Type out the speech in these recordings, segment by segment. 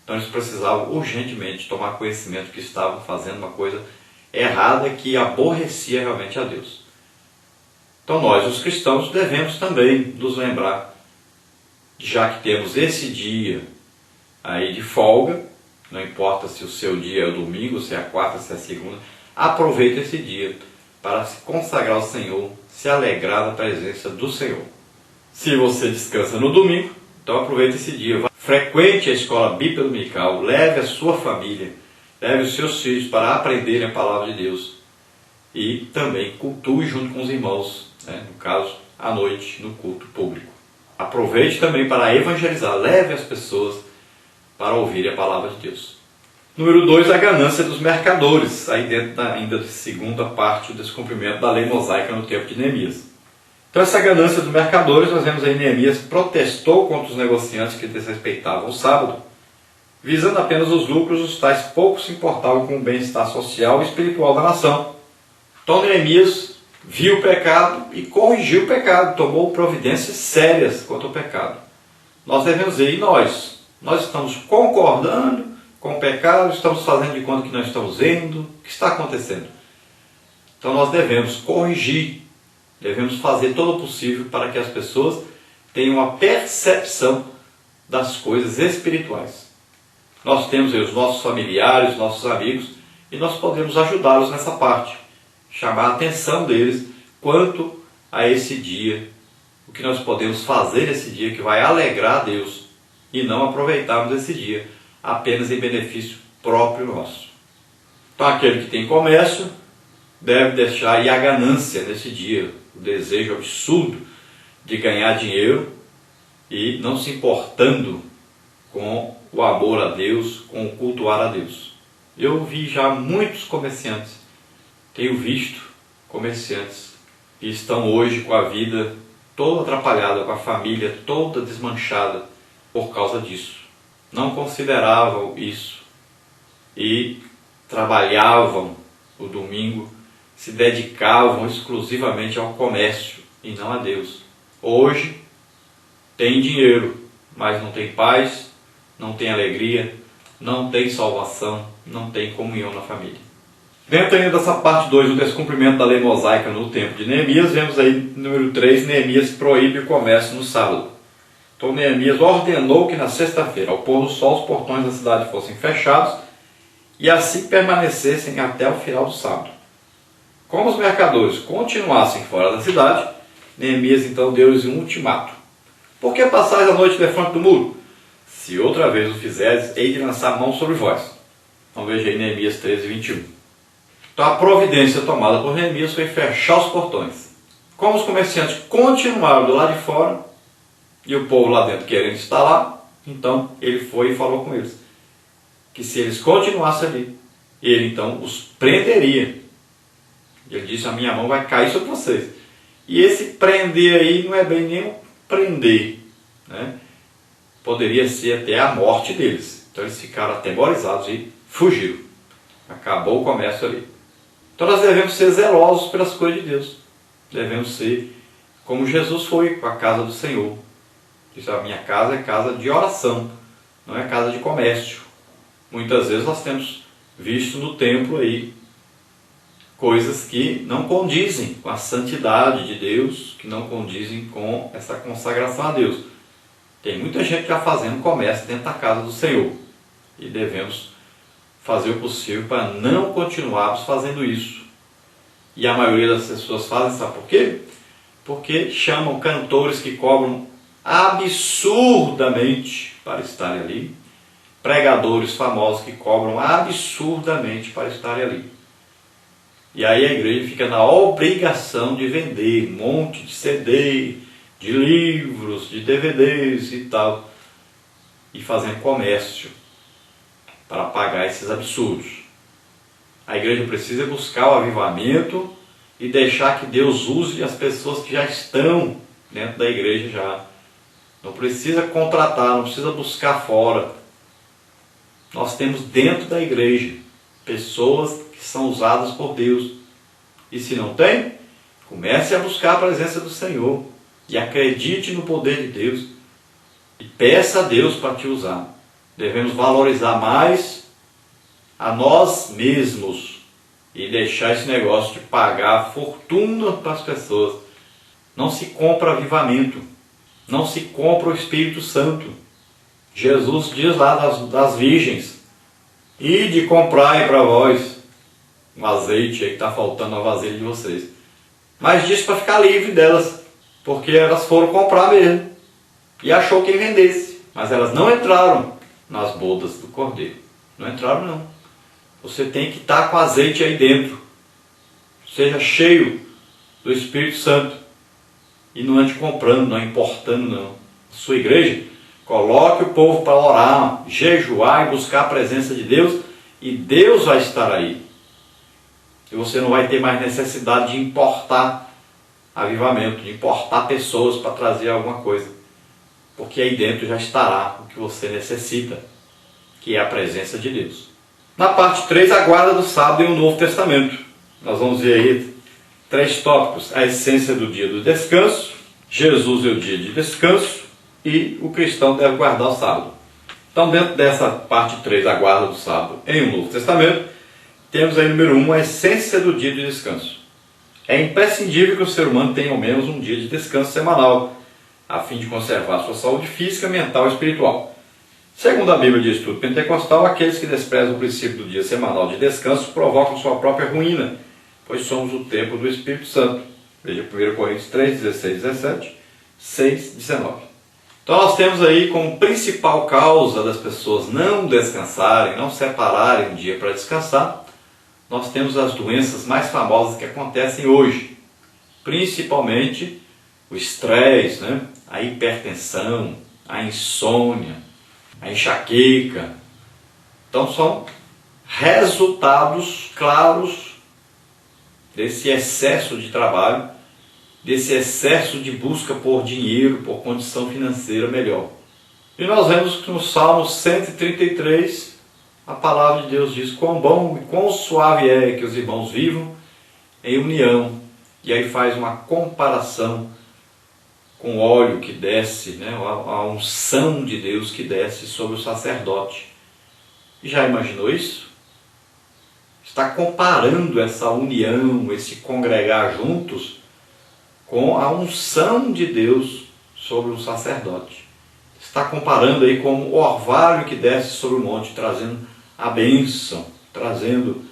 Então eles precisavam urgentemente tomar conhecimento que estavam fazendo uma coisa errada que aborrecia realmente a Deus. Então nós, os cristãos, devemos também nos lembrar, já que temos esse dia aí de folga, não importa se o seu dia é o domingo, se é a quarta, se é a segunda, aproveite esse dia para se consagrar ao Senhor, se alegrar da presença do Senhor. Se você descansa no domingo, então aproveite esse dia. Frequente a escola bíblica dominical, leve a sua família, leve os seus filhos para aprenderem a palavra de Deus e também cultue junto com os irmãos, no caso, à noite, no culto público. Aproveite também para evangelizar, leve as pessoas para ouvir a palavra de Deus. Número 2, a ganância dos mercadores, aí dentro ainda da segunda parte do descumprimento da lei mosaica no tempo de Neemias. Então essa ganância dos mercadores, nós vemos aí Neemias protestou contra os negociantes que desrespeitavam o sábado, visando apenas os lucros, os tais pouco se importavam com o bem-estar social e espiritual da nação. Então Neemias viu o pecado e corrigiu o pecado, tomou providências sérias contra o pecado. Nós devemos ver, e nós estamos concordando com o pecado, estamos fazendo de conta que não estamos vendo, o que está acontecendo? Então nós devemos corrigir, devemos fazer todo o possível para que as pessoas tenham uma percepção das coisas espirituais. Nós temos aí os nossos familiares, nossos amigos, e nós podemos ajudá-los nessa parte, chamar a atenção deles quanto a esse dia, o que nós podemos fazer nesse dia que vai alegrar a Deus e não aproveitarmos esse dia apenas em benefício próprio nosso. Então aquele que tem comércio deve deixar aí a ganância nesse dia, o desejo absurdo de ganhar dinheiro e não se importando com o amor a Deus, com o cultuar a Deus. Eu vi já muitos comerciantes, tenho visto comerciantes que estão hoje com a vida toda atrapalhada, com a família toda desmanchada por causa disso. Não consideravam isso e trabalhavam o domingo, se dedicavam exclusivamente ao comércio e não a Deus. Hoje tem dinheiro, mas não tem paz, não tem alegria, não tem salvação, não tem comunhão na família. Dentro ainda dessa parte 2, o descumprimento da lei mosaica no tempo de Neemias, vemos aí, número 3, Neemias proíbe o comércio no sábado. Então Neemias ordenou que na sexta-feira, ao pôr do sol, os portões da cidade fossem fechados e assim permanecessem até o final do sábado. Como os mercadores continuassem fora da cidade, Neemias então deu-lhes um ultimato. Por que passais a noite defronte do muro? Se outra vez o fizeres, hei de lançar a mão sobre vós. Então veja aí Neemias 13, 21. Então a providência tomada por Neemias foi fechar os portões. Como os comerciantes continuaram do lado de fora, e o povo lá dentro querendo estar lá, então ele foi e falou com eles, que se eles continuassem ali, ele então os prenderia. Ele disse, a minha mão vai cair sobre vocês. E esse prender aí não é bem nem um prender, poderia ser até a morte deles. Então eles ficaram atemorizados e fugiram. Acabou o comércio ali. Então nós devemos ser zelosos pelas coisas de Deus. Devemos ser como Jesus foi com a casa do Senhor. Disse, a minha casa é casa de oração, não é casa de comércio. Muitas vezes nós temos visto no templo aí coisas que não condizem com a santidade de Deus, que não condizem com essa consagração a Deus. Tem muita gente já fazendo comércio dentro da casa do Senhor. E devemos fazer o possível para não continuarmos fazendo isso. E a maioria das pessoas fazem, sabe por quê? Porque chamam cantores que cobram absurdamente para estarem ali, pregadores famosos que cobram absurdamente para estarem ali. E aí a igreja fica na obrigação de vender um monte de CD, de livros, de DVDs e tal, e fazendo comércio para pagar esses absurdos. A igreja precisa buscar o avivamento e deixar que Deus use as pessoas que já estão dentro da igreja já. Não precisa contratar, não precisa buscar fora. Nós temos dentro da igreja pessoas que são usadas por Deus. E se não tem, comece a buscar a presença do Senhor. E acredite no poder de Deus. E peça a Deus para te usar. Devemos valorizar mais a nós mesmos e deixar esse negócio de pagar fortuna para as pessoas. Não se compra avivamento, não se compra o Espírito Santo. Jesus diz lá das virgens: ide comprai para vós um azeite aí que está faltando na vasilha de vocês. Mas disse para ficar livre delas, porque elas foram comprar mesmo e achou quem vendesse, mas elas não entraram nas bodas do Cordeiro. Não entraram não. Você tem que estar com azeite aí dentro. Seja cheio do Espírito Santo. E não ande comprando, não importando não. Sua igreja, coloque o povo para orar, jejuar e buscar a presença de Deus, e Deus vai estar aí. E você não vai ter mais necessidade de importar avivamento, de importar pessoas para trazer alguma coisa. Porque aí dentro já estará o que você necessita, que é a presença de Deus. Na parte 3, a guarda do sábado e o Novo Testamento. Nós vamos ver aí 3 tópicos: a essência do dia do descanso, Jesus é o dia de descanso e o cristão deve guardar o sábado. Então, dentro dessa parte 3, a guarda do sábado em o Novo Testamento, temos aí número 1, a essência do dia de descanso. É imprescindível que o ser humano tenha ao menos um dia de descanso semanal, a fim de conservar sua saúde física, mental e espiritual. Segundo a Bíblia de Estudo Pentecostal, aqueles que desprezam o princípio do dia semanal de descanso provocam sua própria ruína, pois somos o templo do Espírito Santo. Veja 1 Coríntios 3, 16, 17, 6, 19. Então nós temos aí como principal causa das pessoas não descansarem, não separarem um dia para descansar, nós temos as doenças mais famosas que acontecem hoje, principalmente o estresse, a hipertensão, a insônia, a enxaqueca. Então são resultados claros desse excesso de trabalho, desse excesso de busca por dinheiro, por condição financeira melhor. E nós vemos que no Salmo 133, a palavra de Deus diz: quão bom e quão suave é que os irmãos vivam em união. E aí faz uma comparação com o óleo que desce, a unção de Deus que desce sobre o sacerdote. E já imaginou isso? Está comparando essa união, esse congregar juntos, com a unção de Deus sobre o sacerdote. Está comparando aí com o orvalho que desce sobre o monte, trazendo a bênção, trazendo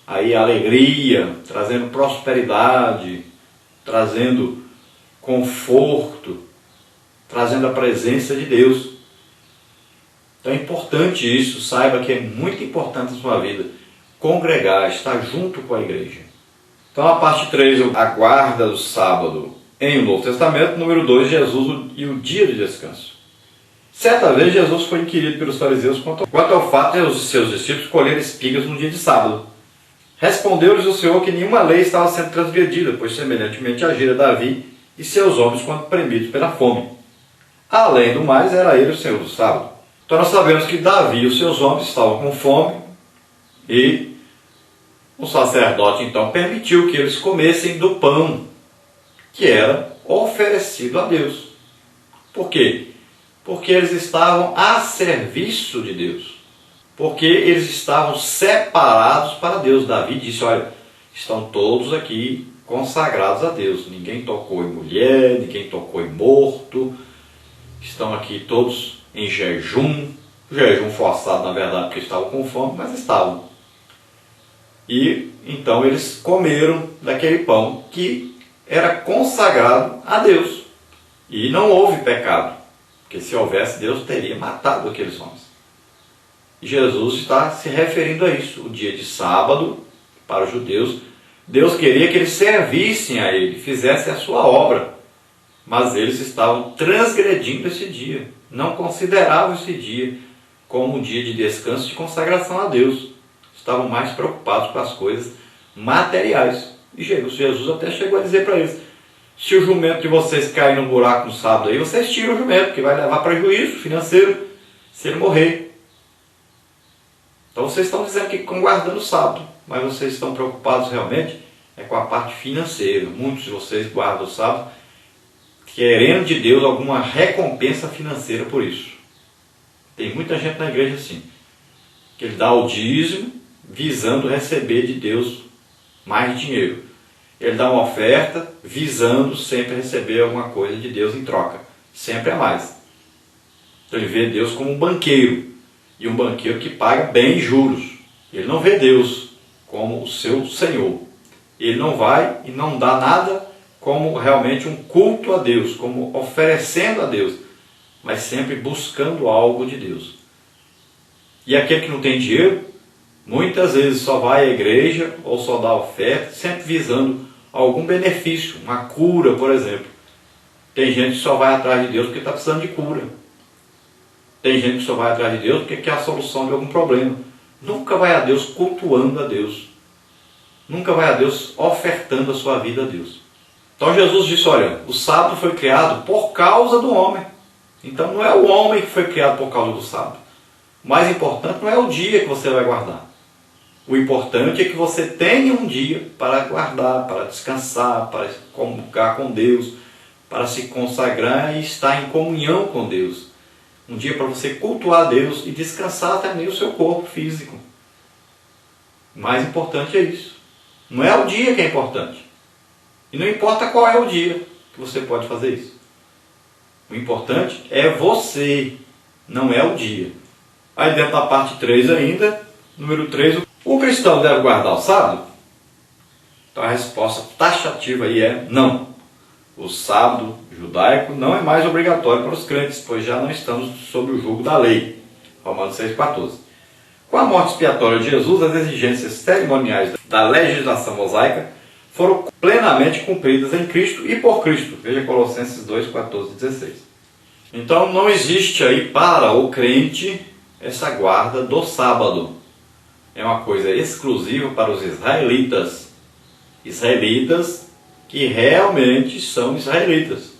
aí a alegria, trazendo prosperidade, trazendo conforto, trazendo a presença de Deus. Então é importante isso, saiba que é muito importante na sua vida congregar, estar junto com a igreja. Então a parte 3, a guarda do sábado em o Novo Testamento. Número 2, Jesus e o dia de descanso. Certa vez Jesus foi inquirido pelos fariseus quanto ao fato de os seus discípulos colherem espigas no dia de sábado. Respondeu-lhes o Senhor que nenhuma lei estava sendo transgredida, pois semelhantemente agira Davi e seus homens quando premidos pela fome. Além do mais, era ele o Senhor do sábado. Então nós sabemos que Davi e os seus homens estavam com fome e o sacerdote então permitiu que eles comessem do pão que era oferecido a Deus. Por quê? Porque eles estavam a serviço de Deus. Porque eles estavam separados para Deus. Davi disse: olha, estão todos aqui consagrados a Deus. Ninguém tocou em mulher, ninguém tocou em morto. Estão aqui todos em jejum. Jejum forçado, na verdade, porque estavam com fome, mas estavam. E então eles comeram daquele pão que era consagrado a Deus. E não houve pecado. Porque se houvesse, Deus teria matado aqueles homens. E Jesus está se referindo a isso. O dia de sábado, para os judeus, Deus queria que eles servissem a Ele, fizessem a sua obra. Mas eles estavam transgredindo esse dia. Não consideravam esse dia como um dia de descanso, de consagração a Deus. Estavam mais preocupados com as coisas materiais. E Jesus até chegou a dizer para eles: se o jumento de vocês cair no buraco no sábado aí, vocês tiram o jumento, que vai levar prejuízo financeiro se ele morrer. Então vocês estão dizendo que estão guardando o sábado, mas vocês estão preocupados realmente com a parte financeira. Muitos de vocês guardam o sábado querendo de Deus alguma recompensa financeira por isso. Tem muita gente na igreja assim, que ele dá o dízimo visando receber de Deus mais dinheiro. Ele dá uma oferta visando sempre receber alguma coisa de Deus em troca. Sempre é mais. Então ele vê Deus como um banqueiro. E um banqueiro que paga bem juros. Ele não vê Deus como o seu Senhor. Ele não vai e não dá nada como realmente um culto a Deus, como oferecendo a Deus, mas sempre buscando algo de Deus. E aquele que não tem dinheiro, muitas vezes só vai à igreja ou só dá oferta, sempre visando algum benefício, uma cura, por exemplo. Tem gente que só vai atrás de Deus porque está precisando de cura. Tem gente que só vai atrás de Deus porque quer a solução de algum problema. Nunca vai a Deus cultuando a Deus. Nunca vai a Deus ofertando a sua vida a Deus. Então Jesus disse, olha, o sábado foi criado por causa do homem. Então não é o homem que foi criado por causa do sábado. O mais importante não é o dia que você vai guardar. O importante é que você tenha um dia para guardar, para descansar, para comunicar com Deus, para se consagrar e estar em comunhão com Deus. Um dia para você cultuar Deus e descansar também o seu corpo físico. O mais importante é isso. Não é o dia que é importante. E não importa qual é o dia que você pode fazer isso. O importante é você, não é o dia. Aí dentro da parte 3 ainda, número 3, o cristão deve guardar o sábado? Então a resposta taxativa aí é não. O sábado judaico não é mais obrigatório para os crentes, pois já não estamos sob o jugo da lei. Romanos 6,14. Com a morte expiatória de Jesus, as exigências cerimoniais da legislação mosaica foram plenamente cumpridas em Cristo e por Cristo. Veja Colossenses 2, 14 e 16. Então não existe aí para o crente essa guarda do sábado. É uma coisa exclusiva para os israelitas. Israelitas que realmente são israelitas.